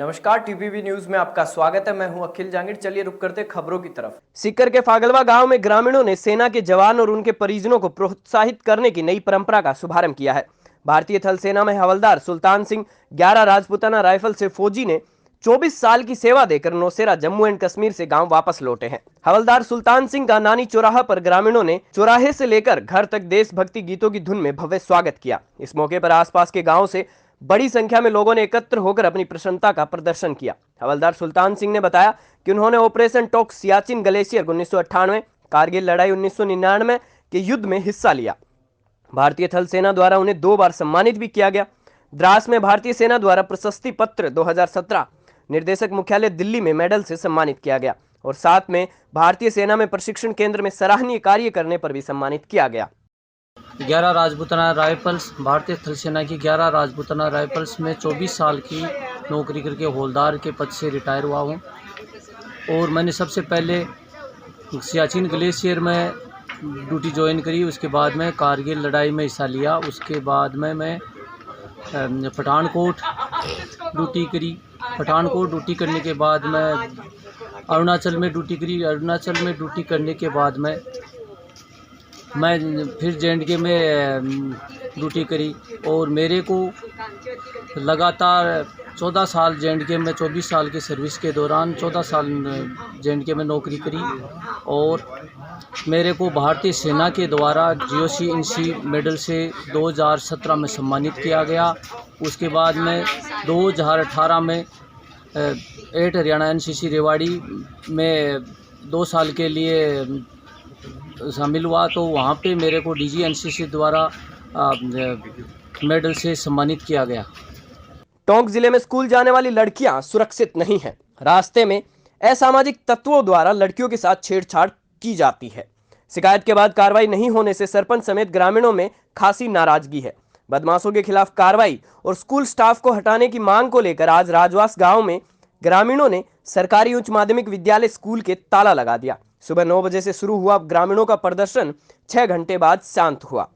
नमस्कार, TPV news में आपका स्वागत है। मैं हूं अखिल जांगिड़। चलिए रुक करते खबरों की तरफ। सीकर के फागलवा गांव में ग्रामीणों ने सेना के जवान और उनके परिजनों को प्रोत्साहित करने की नई परंपरा का शुभारंभ किया है। भारतीय थल सेना में हवलदार सुल्तान सिंह 11 राजपूताना राइफल से फौजी ने 24 साल की सेवा देकर नौशेरा जम्मू एंड कश्मीर से गांव वापस लौटे हैं। हवलदार सुल्तान सिंह का नानी चौराहा पर ग्रामीणों ने चौराहे से लेकर घर तक देशभक्ति गीतों की धुन में भव्य स्वागत किया। इस मौके पर आसपास के गांव से बड़ी संख्या में लोगों ने एकत्र होकर अपनी प्रसन्नता का प्रदर्शन किया। हवलदार सुल्तान सिंह ने बताया कि उन्होंने operation talk Siachen glacier 1998, Kargil लड़ाई 1999 के युद्ध में हिस्सा लिया। भारतीय थल सेना द्वारा उन्हें 2 बार सम्मानित भी किया गया। द्रास में भारतीय सेना द्वारा प्रशस्ति पत्र 2017, निर्देशक मुख्यालय दिल्ली में मेडल से सम्मानित किया गया और साथ में भारतीय सेना में प्रशिक्षण केंद्र में सराहनीय कार्य करने पर भी सम्मानित किया गया। 11 राजपूताना राइफल्स, भारतीय थल सेना की 11 राजपूताना राइफल्स में 24 साल की नौकरी करके हवलदार के पद से रिटायर हुआ हूँ। और मैंने सबसे पहले सियाचिन ग्लेशियर में ड्यूटी ज्वाइन करी। उसके बाद में कारगिल लड़ाई में हिस्सा लिया। उसके बाद में मैं पठानकोट ड्यूटी करी। पठानकोट ड्यूटी करने के बाद मैं अरुणाचल में ड्यूटी करी। अरुणाचल में ड्यूटी करने के बाद मैं फिर जे.एंड.के में ड्यूटी करी और मेरे को लगातार 14 साल जे.एंड.के में, 24 साल की सर्विस के दौरान 14 साल जे.एंड.के में नौकरी करी और मेरे को भारतीय सेना के द्वारा GOC-INC मेडल से 2017 में सम्मानित किया गया। उसके बाद में 2018 में 8 हरियाणा NCC रेवाड़ी में 2 साल के लिए शामिल हुआ, तो वहाँ पे मेरे को DG NCC द्वारा मेडल से सम्मानित किया गया। टोंक जिले में स्कूल जाने वाली लड़कियां सुरक्षित नहीं हैं। रास्ते में असामाजिक तत्वों द्वारा लड़कियों के साथ छेड़छाड़ की जाती है। शिकायत के बाद कार्रवाई नहीं होने से सरपंच समेत ग्रामीणों में खासी नाराजगी है। बदमाशों के खिलाफ कार्रवाई और स्कूल स्टाफ को हटाने की मांग को लेकर आज राजवास गांव में ग्रामीणों ने सरकारी उच्च माध्यमिक विद्यालय स्कूल के ताला लगा दिया। सुबह 9 बजे से शुरू हुआ ग्रामीणों का प्रदर्शन 6 घंटे बाद शांत हुआ।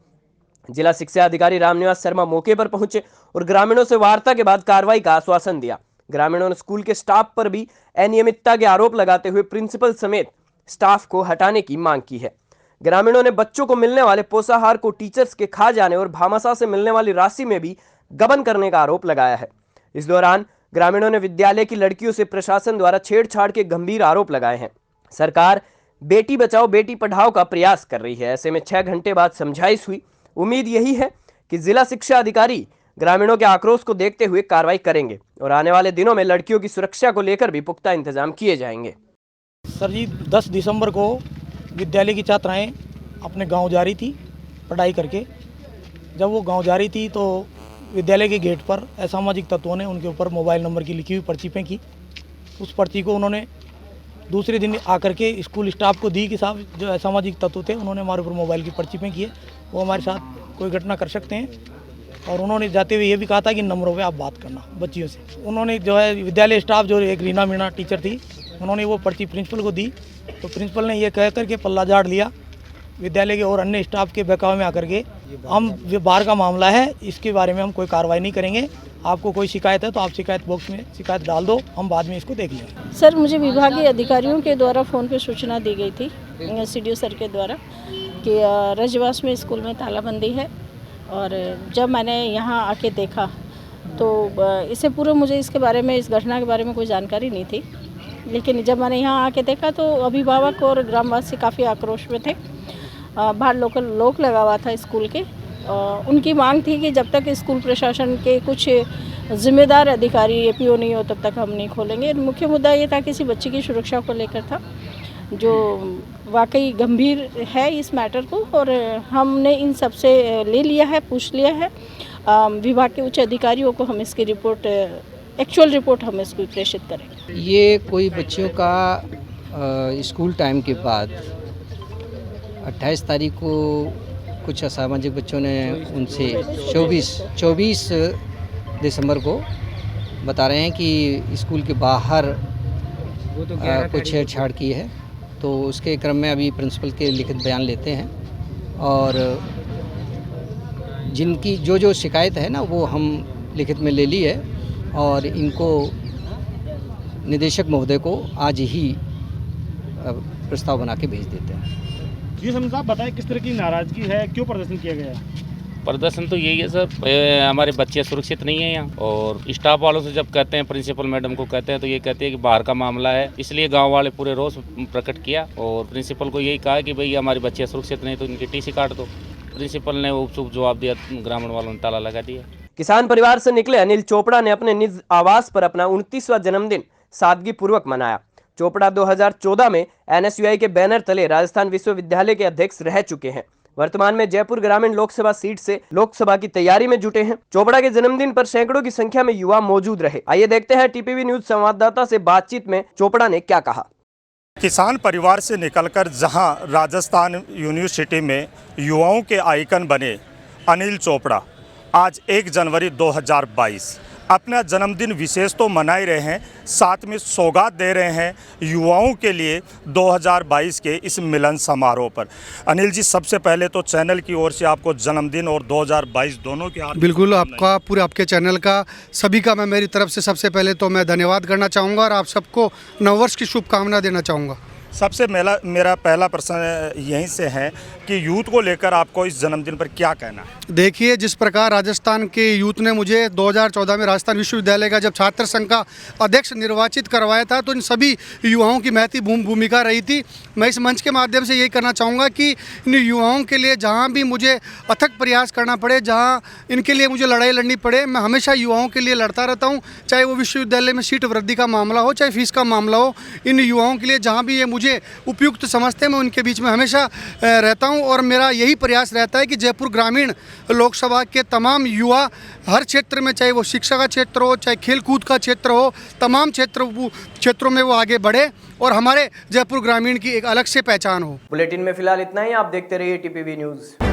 जिला शिक्षा अधिकारी रामनिवास शर्मा मौके पर पहुंचे और ग्रामीणों से वार्ता के बाद कार्रवाई का आश्वासन दिया। ग्रामीणों ने स्कूल के स्टाफ पर भी अनियमितता के आरोप लगाते हुए प्रिंसिपल समेत स्टाफ को हटाने की मांग की है। ग्रामीणों ने बच्चों को मिलने वाले पोषाहार को टीचर्स के खा जाने और भामाशाह से मिलने वाली राशि में भी गबन करने का आरोप लगाया है। इस दौरान ग्रामीणों ने विद्यालय की लड़कियों से प्रशासन द्वारा छेड़छाड़ के गंभीर आरोप लगाए हैं। सरकार बेटी बचाओ बेटी पढ़ाओ का प्रयास कर रही है। ऐसे में 6 घंटे बाद समझाइश हुई। उम्मीद यही है कि जिला शिक्षा अधिकारी ग्रामीणों के आक्रोश को देखते हुए कार्रवाई करेंगे और आने वाले दिनों में लड़कियों की सुरक्षा को लेकर भी पुख्ता इंतजाम किए जाएंगे। सर जी, 10 दिसंबर को विद्यालय की छात्राएं अपने गांव जा रही थी पढ़ाई करके। जब वो गांव जा रही थी तो विद्यालय के गेट पर असामाजिक तत्वों ने उनके ऊपर मोबाइल नंबर की लिखी हुई पर्ची फेंकी। उस पर्ची को उन्होंने दूसरे दिन आकर के स्कूल स्टाफ को दी कि साहब जो असामाजिक तत्व थे उन्होंने हमारे ऊपर मोबाइल की पर्ची फेंकी है, वो हमारे साथ कोई घटना कर सकते हैं। और उन्होंने जाते हुए ये भी कहा था कि नंबरों पे आप बात करना बच्चियों से। उन्होंने जो है विद्यालय स्टाफ जो एक रीना मीणा टीचर थी, उन्होंने वो पर्ची प्रिंसिपल को दी तो प्रिंसिपल ने ये कह करके पल्ला झाड़ लिया विद्यालय के और अन्य स्टाफ के बहकावे में आकर के। हम ये बाहर का मामला है, इसके बारे में हम कोई कार्रवाई नहीं करेंगे। आपको कोई शिकायत है तो आप शिकायत बॉक्स में शिकायत डाल दो, हम बाद में इसको देख लेंगे। सर, मुझे विभागीय अधिकारियों के द्वारा फ़ोन पे सूचना दी गई थी CDO सर के द्वारा कि रजवास में स्कूल में तालाबंदी है। और जब मैंने यहाँ आके देखा तो इससे पूर्व मुझे इसके बारे में, इस घटना के बारे में कोई जानकारी नहीं थी। लेकिन जब मैंने यहाँ आके देखा तो अभिभावक और ग्रामवासी काफ़ी आक्रोश में थे। बाहर लोकल लोक लगा हुआ था स्कूल के। उनकी मांग थी कि जब तक स्कूल प्रशासन के कुछ जिम्मेदार अधिकारी APO नहीं हो तब तक हम नहीं खोलेंगे। मुख्य मुद्दा ये था कि किसी बच्चे की सुरक्षा को लेकर था, जो वाकई गंभीर है इस मैटर को। और हमने इन सब से ले लिया है, पूछ लिया है। विभाग के उच्च अधिकारियों को हम इसकी रिपोर्ट, एक्चुअल रिपोर्ट हम इसको प्रेषित करेंगे। ये कोई बच्चों का स्कूल टाइम के बाद 28 तारीख को कुछ असामाजिक बच्चों ने उनसे 24 दिसंबर को बता रहे हैं कि स्कूल के बाहर कुछ छेड़छाड़ की है। तो उसके क्रम में अभी प्रिंसिपल के लिखित बयान लेते हैं और जिनकी जो शिकायत है ना वो हम लिखित में ले ली है और इनको निदेशक महोदय को आज ही प्रस्ताव बना के भेज देते हैं। जी समझ साहब, बताएं किस तरह की नाराज़गी है, क्यों प्रदर्शन किया गया? प्रदर्शन तो यही है सर, हमारे बच्चे सुरक्षित नहीं है यहाँ, और स्टाफ वालों से जब कहते हैं, प्रिंसिपल मैडम को कहते हैं, तो ये कहते हैं कि बाहर का मामला है, इसलिए गांव वाले पूरे रोष प्रकट किया और प्रिंसिपल को यही कहा कि भाई हमारे बच्चे सुरक्षित नहीं तो इनकी टीसी काट दो। प्रिंसिपल ने उपचुप जवाब दिया, ग्रामीण वालों ने ताला लगा दिया। किसान परिवार से निकले अनिल चोपड़ा ने अपने निज आवास पर अपना 29वां जन्मदिन सादगी पूर्वक मनाया। चोपड़ा 2014 में NSUI के बैनर तले राजस्थान विश्वविद्यालय के अध्यक्ष रह चुके हैं। वर्तमान में जयपुर ग्रामीण लोकसभा सीट से लोकसभा की तैयारी में जुटे हैं। चोपड़ा के जन्मदिन पर सैकड़ों की संख्या में युवा मौजूद रहे। आइए देखते हैं TPV न्यूज संवाददाता से बातचीत में चोपड़ा ने क्या कहा। किसान परिवार से निकलकर जहां राजस्थान यूनिवर्सिटी में युवाओं के आइकन बने अनिल चोपड़ा आज 1 जनवरी 2022 अपना जन्मदिन विशेष तो मना ही रहे हैं, साथ में सौगात दे रहे हैं युवाओं के लिए 2022 के इस मिलन समारोह पर। अनिल जी, सबसे पहले तो चैनल की ओर से आपको जन्मदिन और 2022 दोनों के बिल्कुल आपका, पूरे आपके चैनल का, सभी का मैं मेरी तरफ से सबसे पहले तो मैं धन्यवाद करना चाहूँगा और आप सबको नववर्ष की शुभकामना देना चाहूँगा। सबसे मेरा पहला प्रश्न यहीं से है कि यूथ को लेकर आपको इस जन्मदिन पर क्या कहना है? देखिए, जिस प्रकार राजस्थान के यूथ ने मुझे 2014 में राजस्थान विश्वविद्यालय का जब छात्र संघ का अध्यक्ष निर्वाचित करवाया था, तो इन सभी युवाओं की महती भूमिका रही थी। मैं इस मंच के माध्यम से यही करना चाहूँगा कि इन युवाओं के लिए जहाँ भी मुझे अथक प्रयास करना पड़े, जहाँ इनके लिए मुझे लड़ाई लड़नी पड़े, मैं हमेशा युवाओं के लिए लड़ता रहता हूँ। चाहे वो विश्वविद्यालय में सीट वृद्धि का मामला हो, चाहे फीस का मामला हो, इन युवाओं के लिए जहाँ भी ये मुझे उपयुक्त समझते हैं, मैं उनके बीच में हमेशा रहता हूं। और मेरा यही प्रयास रहता है कि जयपुर ग्रामीण लोकसभा के तमाम युवा हर क्षेत्र में, चाहे वो शिक्षा का क्षेत्र हो, चाहे खेलकूद का क्षेत्र हो, तमाम क्षेत्रों में वो आगे बढ़े और हमारे जयपुर ग्रामीण की एक अलग से पहचान हो। बुलेटिन में फिलहाल इतना ही। आप देखते रहिए TPV न्यूज।